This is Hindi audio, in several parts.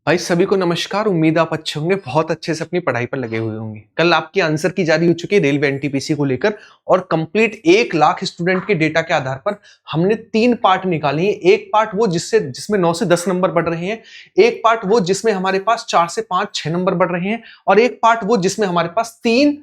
भाई सभी को नमस्कार। उम्मीद आप अच्छे होंगे, बहुत अच्छे से अपनी पढ़ाई पर लगे हुए होंगे। कल आपकी आंसर की जारी हो चुकी है रेलवे एनटीपीसी को लेकर और कंप्लीट 1 लाख स्टूडेंट के डेटा के आधार पर हमने 3 पार्ट निकाले हैं। एक पार्ट वो जिसमें 9 से 10 नंबर बढ़ रहे हैं, एक पार्ट वो जिसमें हमारे पास 4 से 5 6 नंबर बढ़ रहे हैं और एक पार्ट वो जिसमें हमारे पास 3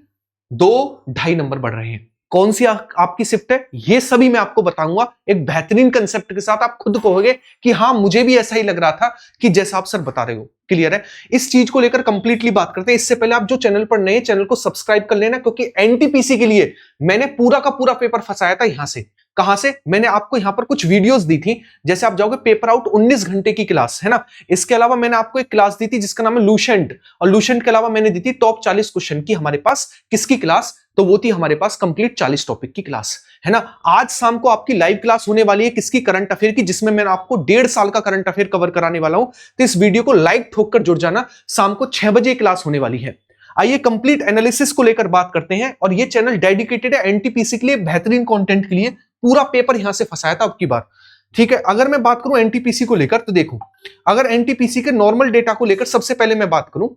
2 2.5 नंबर बढ़ रहे हैं। कौन सी आपकी शिफ्ट है ये सभी मैं आपको बताऊंगा एक बेहतरीन कंसेप्ट के साथ। आप खुद कहोगे कि हाँ मुझे भी ऐसा ही लग रहा था कि जैसा आप सर बता रहे हो। क्लियर है? इस चीज को लेकर कंप्लीटली बात करते हैं। इससे पहले आप जो चैनल पर नए, चैनल को सब्सक्राइब कर लेना, क्योंकि एनटीपीसी के लिए मैंने पूरा का पूरा पेपर फंसाया था। यहां से कहां से मैंने आपको यहां पर कुछ वीडियोस दी थी। जैसे आप जाओगे पेपर आउट 19 घंटे की क्लास है ना। इसके अलावा मैंने आपको एक क्लास दी थी जिसका नाम है लूसेंट, और लूसेंट के अलावा मैंने दी थी टॉप 40 क्वेश्चन की हमारे पास किसकी क्लास, तो वो थी हमारे पास कंप्लीट 40 टॉपिक की क्लास है ना। आज शाम को आपकी लाइव क्लास होने वाली है किसकी, करंट अफेयर की, जिसमें मैं आपको 1.5 साल का करंट अफेयर कवर कराने वाला हूं। तो इस वीडियो को लाइक ठोक कर जुड़ जाना। शाम को 6 बजे क्लास होने वाली है। आइए कंप्लीट एनालिसिस को लेकर बात करते हैं। और ये चैनल डेडिकेटेड है एनटीपीसी के लिए, बेहतरीन कंटेंट के लिए। पूरा पेपर यहां से फंसाया था अब की बार। ठीक है, अगर मैं बात करूं एनटीपीसी को लेकर तो देखो, अगर एनटीपीसी के नॉर्मल डेटा को लेकर सबसे पहले मैं बात करूं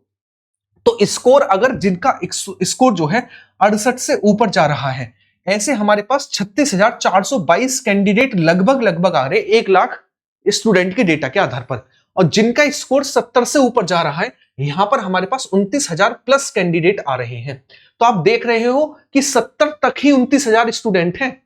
तो स्कोर, अगर जिनका स्कोर जो है 68 से ऊपर जा रहा है, ऐसे हमारे पास 36,422 कैंडिडेट लगभग आ रहे 1 लाख स्टूडेंट के डेटा के आधार पर। और जिनका स्कोर 70 से ऊपर जा रहा है, यहां पर हमारे पास 29,000 प्लस कैंडिडेट आ रहे हैं। तो आप देख रहे हो कि 70 तक ही 29,000 स्टूडेंट हैं,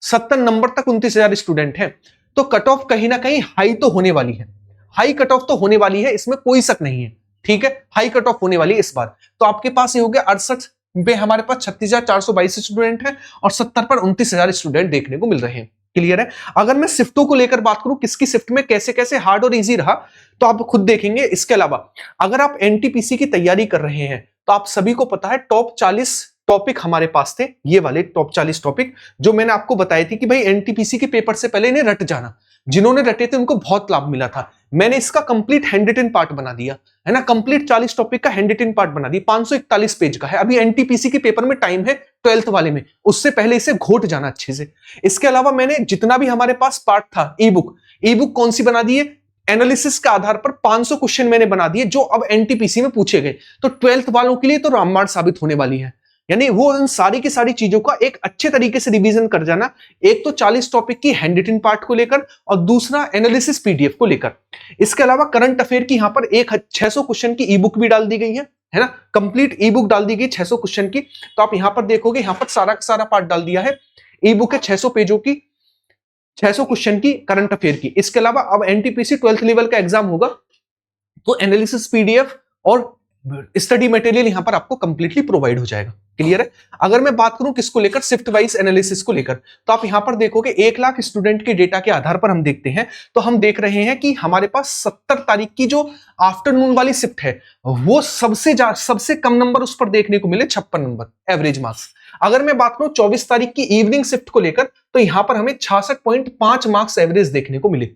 70 नंबर तक 29,000 स्टूडेंट हैं। तो कट ऑफ कहीं ना कहीं हाई तो होने वाली है, हाई कट ऑफ तो होने वाली है, इसमें कोई शक नहीं है। ठीक है, हाई कट ऑफ होने वाली है इस बार। तो आपके पास ये हो गया 68 पे हमारे पास 36,422 स्टूडेंट हैं और 70 पर 29,000 स्टूडेंट देखने को मिल रहे हैं। क्लियर है? अगर मैं शिफ्टों को लेकर बात करूं, किसकी शिफ्ट में कैसे कैसे हार्ड और इजी रहा, तो आप खुद देखेंगे। इसके अलावा अगर आप एनटीपीसी की तैयारी कर रहे हैं तो आप सभी को पता है टॉप 40 टॉपिक हमारे पास थे, ये वाले टॉप 40 टॉपिक जो मैंने आपको बताए थे कि भाई एनटीपीसी के पेपर से पहले इन्हें रट जाना। जिन्होंने रटे थे उनको बहुत लाभ मिला था। मैंने इसका कंप्लीट हैंड रिटन पार्ट बना दिया है ना, कंप्लीट 40 टॉपिक का हैंड रिटन पार्ट बना दिया, 541 पेज का है। अभी एनटीपीसी के पेपर में टाइम है 12th वाले में, उससे पहले इसे घोट जाना अच्छे से। इसके अलावा मैंने जितना भी हमारे पास पार्ट था, ई बुक कौन सी बना दी है, एनालिसिस के आधार पर 500 क्वेश्चन मैंने बना दिए जो अब एनटीपीसी में पूछे गए। तो 12th वालों के लिए तो रामबाण साबित होने वाली है। यानी वो उन सारी की सारी चीजों का एक अच्छे तरीके से रिवीजन कर जाना। एक तो 40 टॉपिक की हैंड रिटन पार्ट को लेकर और दूसरा एनालिसिस पीडीएफ को लेकर। इसके अलावा करंट अफेयर की यहां पर 600 क्वेश्चन की ई बुक भी डाल दी गई है ना, कंप्लीट ई बुक डाल दी गई 600 क्वेश्चन की। तो आप यहां पर देखोगे, यहां पर सारा का सारा पार्ट डाल दिया है। ई बुक है 600 पेजों की, 600 क्वेश्चन की करंट अफेयर की। इसके अलावा अब एनटीपीसी 12th लेवल का एग्जाम होगा तो एनालिसिस पीडीएफ और स्टडी मटेरियल यहां पर आपको कंप्लीटली प्रोवाइड हो जाएगा। क्लियर है? अगर मैं बात करूं किसको लेकर, शिफ्ट वाइज एनालिसिस को लेकर, तो आप यहां पर देखोगे 1 लाख स्टूडेंट के डेटा के आधार पर हम देखते हैं तो हम देख रहे हैं कि हमारे पास 70 तारीख की जो आफ्टरनून वाली शिफ्ट है वो सबसे कम नंबर उस पर देखने को मिले, 56 नंबर एवरेज मार्क्स। अगर मैं बात करूं 24 तारीख की इवनिंग शिफ्ट को लेकर तो यहां पर हमें 66.5 मार्क्स एवरेज देखने को मिले।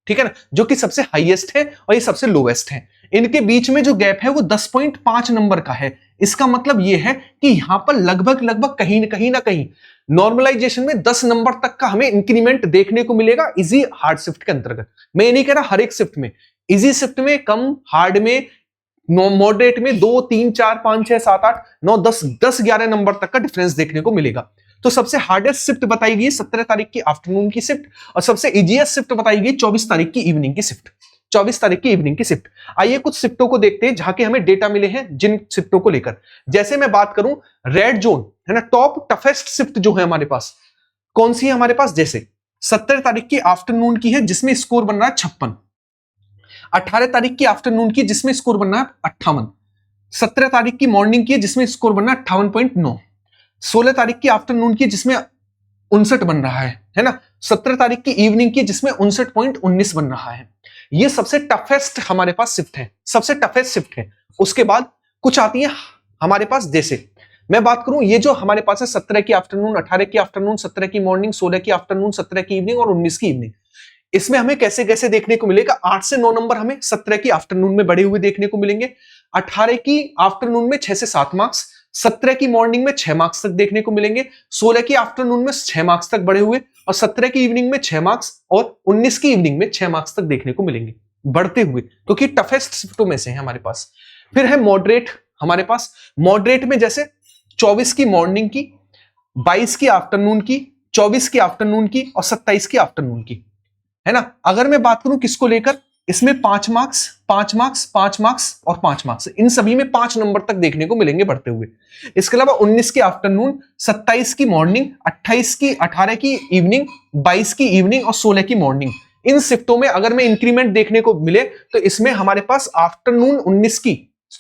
ठीक है ना, जो कि सबसे हाईएस्ट है और ये सबसे लोवेस्ट है। इनके बीच में जो गैप है वो 10.5 नंबर का है। इसका मतलब ये है कि यहां पर लगभग कहीं ना कहीं नॉर्मलाइजेशन में 10 नंबर तक का हमें इंक्रीमेंट देखने को मिलेगा इजी हार्ड शिफ्ट के अंतर्गत। मैं ये नहीं कह रहा हर एक शिफ्ट में, इजी शिफ्ट में कम, हार्ड में, मॉडरेट में 2 3 4 5 6 7 8 9 10 11 नंबर तक का डिफरेंस देखने को मिलेगा। तो सबसे हार्डेस्ट शिफ्ट बताई गई 17 तारीख की आफ्टरनून की शिफ्ट और सबसे इजीएस्ट शिफ्ट बताई गई 24 तारीख की इवनिंग की शिफ्ट। 24 तारीख की इवनिंग की शिफ्ट। आइए कुछ शिफ्टों को देखते हैं जहां के हमें डेटा मिले हैं जिन शिफ्टों को लेकर। जैसे मैं बात करूं रेड जोन है ना, टॉप टफेस्ट शिफ्ट जो है हमारे पास कौन सी है हमारे पास, जैसे 17 तारीख की आफ्टरनून की है जिसमें स्कोर बन रहा है 56, 18 तारीख की आफ्टरनून की जिसमें स्कोर बन रहा है 58, 17 तारीख की मॉर्निंग की है जिसमें स्कोर बन रहा है 58.9, 16 तारीख की आफ्टरनून की जिसमें 59 बन रहा है ना, 17 तारीख की इवनिंग की जिसमें 59.19 बन रहा है। ये सबसे टफेस्ट हमारे पास शिफ्ट है, सबसे टफेस्ट शिफ्ट है। उसके बाद कुछ आती है हमारे पास, जैसे मैं बात करूं ये जो हमारे पास है 17 की आफ्टरनून, 18 की आफ्टरनून, 17 की मॉर्निंग, 16 की आफ्टरनून, 17 की इवनिंग और 19 की इवनिंग। इसमें हमें कैसे कैसे देखने को मिलेगा, 8 से 9 नंबर हमें 17 की आफ्टरनून में बढ़े हुए देखने को मिलेंगे, 18 की आफ्टरनून में 6 से 7 मार्क्स, 17 की मॉर्निंग में 6 मार्क्स तक देखने को मिलेंगे, 16 की आफ्टरनून में 6 मार्क्स तक बढ़े हुए और 17 की इवनिंग में 6 मार्क्स और 19 की इवनिंग में 6 मार्क्स तक देखने को मिलेंगे। बढ़ते हुए, क्योंकि टफेस्ट शिफ्टों में से है हमारे पास। फिर है मॉडरेट हमारे पास। मॉडरेट में जैसे 24 की मॉर्निंग की, 22 की आफ्टरनून की, 24 की आफ्टरनून की और 27 की आफ्टरनून की, है ना। अगर मैं बात करूं किसको लेकर, इसमें 5 मार्क्स, 5 मार्क्स, 5 मार्क्स और 5 मार्क्स, इन सभी में 5 नंबर तक देखने को मिलेंगे बढ़ते हुए। इसके अलावा 19 की आफ्टरनून, 27 की मॉर्निंग, 28 की, 18 की इवनिंग, 22 की इवनिंग और 16 की मॉर्निंग, इन शिफ्टों में अगर मैं इंक्रीमेंट देखने को मिले तो इसमें हमारे पास आफ्टरनून 19 की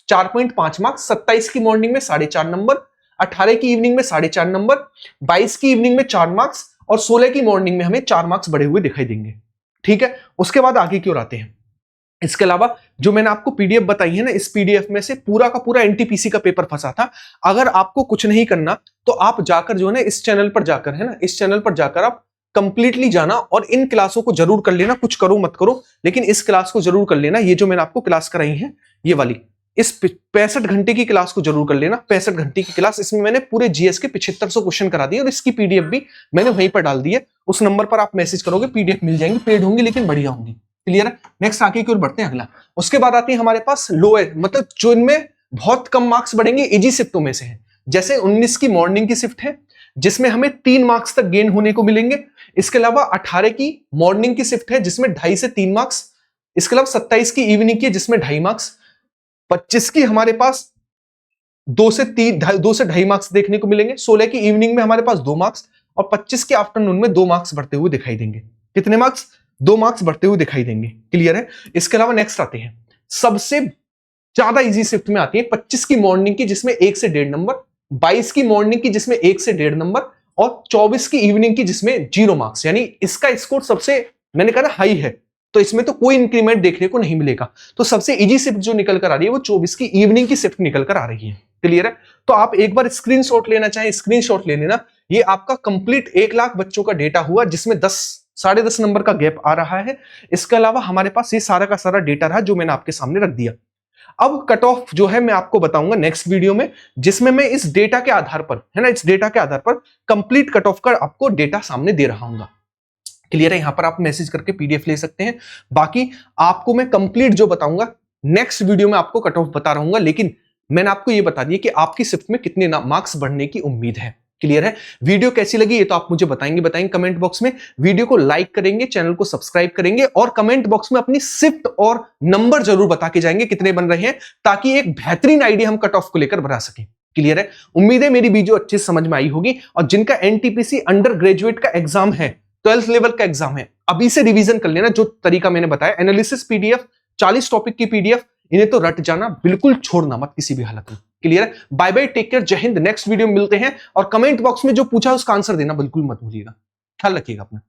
4.5 मार्क्स, 27 की मॉर्निंग में 4.5 नंबर, 18 की इवनिंग में 4.5 नंबर, 22 की इवनिंग में 4 मार्क्स और 16 की मॉर्निंग में हमें 4 मार्क्स बढ़े हुए दिखाई देंगे। ठीक है, उसके बाद आगे की ओर आते हैं। इसके अलावा जो मैंने आपको पीडीएफ बताई है ना, इस पीडीएफ में से पूरा का पूरा एनटीपीसी का पेपर फंसा था। अगर आपको कुछ नहीं करना तो आप जाकर जो है ना इस चैनल पर जाकर, है ना, इस चैनल पर जाकर आप कंप्लीटली जाना और इन क्लासों को जरूर कर लेना। कुछ करो मत करो, लेकिन इस क्लास को जरूर कर लेना। ये जो मैंने आपको क्लास कराई है ये वाली, इस 65 घंटे की क्लास को जरूर कर लेना। 65 घंटे की क्लास, इसमें मैंने पूरे जीएस के 7500 क्वेश्चन करा दिए और इसकी पीडीएफ भी मैंने वहीं पर डाल दी है। उस नंबर पर आप मैसेज करोगे, पीडीएफ मिल जाएंगी, पेड होंगी लेकिन बढ़िया होंगी। क्लियर है। नेक्स्ट आगे की ओर बढ़ते हैं अगला। उसके बाद आती है हमारे पास लोअर, मतलब जो इनमें बहुत कम मार्क्स बढ़ेंगे, इजी शिफ्टों में से है। जैसे 19 की मॉर्निंग की शिफ्ट है जिसमें हमें 3 मार्क्स तक गेन होने को मिलेंगे। इसके अलावा 18 की मॉर्निंग की शिफ्ट है जिसमें 2.5 से 3 मार्क्स। इसके अलावा 27 की इवनिंग की जिसमें 2.5 मार्क्स। 25 की हमारे पास 2 से 2.5 मार्क्स देखने को मिलेंगे। 16 की इवनिंग में हमारे पास 2 मार्क्स और 25 के आफ्टरनून में 2 मार्क्स बढ़ते हुए दिखाई देंगे। कितने मार्क्स? 2 मार्क्स बढ़ते हुए दिखाई देंगे। क्लियर है। इसके अलावा नेक्स्ट आते हैं, सबसे ज्यादा इजी शिफ्ट में आती है 25 की मॉर्निंग की जिसमें 1 से 1.5 नंबर, 22 की मॉर्निंग की जिसमें 1 से 1.5 नंबर और 24 की इवनिंग की जिसमें 0 मार्क्स। यानी इसका स्कोर सबसे, मैंने कहा ना, हाई है, तो इसमें तो कोई इंक्रीमेंट देखने को नहीं मिलेगा। तो सबसे इजी शिफ्ट जो निकल कर आ रही है वो 24 की इवनिंग की शिफ्ट निकल कर आ रही है। क्लियर है। तो आप एक बार स्क्रीनशॉट लेना चाहें, स्क्रीनशॉट ले लेना। ये आपका कंप्लीट 1 लाख बच्चों का डेटा हुआ जिसमें 10-10.5 नंबर का गैप आ रहा है। इसके अलावा हमारे पास ये सारा का सारा डेटा रहा जो मैंने आपके सामने रख दिया। अब कट ऑफ जो है मैं आपको बताऊंगा नेक्स्ट वीडियो में, जिसमें मैं इस डेटा के आधार पर, है ना, इस डेटा के आधार पर कंप्लीट कट ऑफ का आपको डेटा सामने दे रहा हूं। क्लियर है। यहां पर आप मैसेज करके पीडीएफ ले सकते हैं। बाकी आपको मैं कंप्लीट जो बताऊंगा नेक्स्ट वीडियो में आपको कट ऑफ बता रहूंगा, लेकिन मैंने आपको यह बता दिया कि आपकी शिफ्ट में कितने मार्क्स बढ़ने की उम्मीद है। क्लियर है। वीडियो कैसी लगी ये तो आप मुझे बताएंगे कमेंट बॉक्स में। वीडियो को लाइक करेंगे, चैनल को सब्सक्राइब करेंगे और कमेंट बॉक्स में अपनी शिफ्ट और नंबर जरूर बता के जाएंगे कितने बन रहे हैं, ताकि एक बेहतरीन आइडिया हम कट ऑफ को लेकर बना सकें। क्लियर है। उम्मीद है मेरी वीडियो अच्छे से समझ में आई होगी। और जिनका एनटीपीसी अंडर ग्रेजुएट का एग्जाम है, 12th लेवल का एग्जाम है, अभी से रिवीजन कर लेना। जो तरीका मैंने बताया, एनालिसिस पीडीएफ, 40 टॉपिक की पीडीएफ, इन्हें तो रट जाना, बिल्कुल छोड़ना मत किसी भी हालत में। क्लियर है। बाय बाय, टेक केयर, जय हिंद। नेक्स्ट वीडियो में मिलते हैं और कमेंट बॉक्स में जो पूछा उसका आंसर देना बिल्कुल मत भूलिएगा। ख्याल रखिएगा अपना।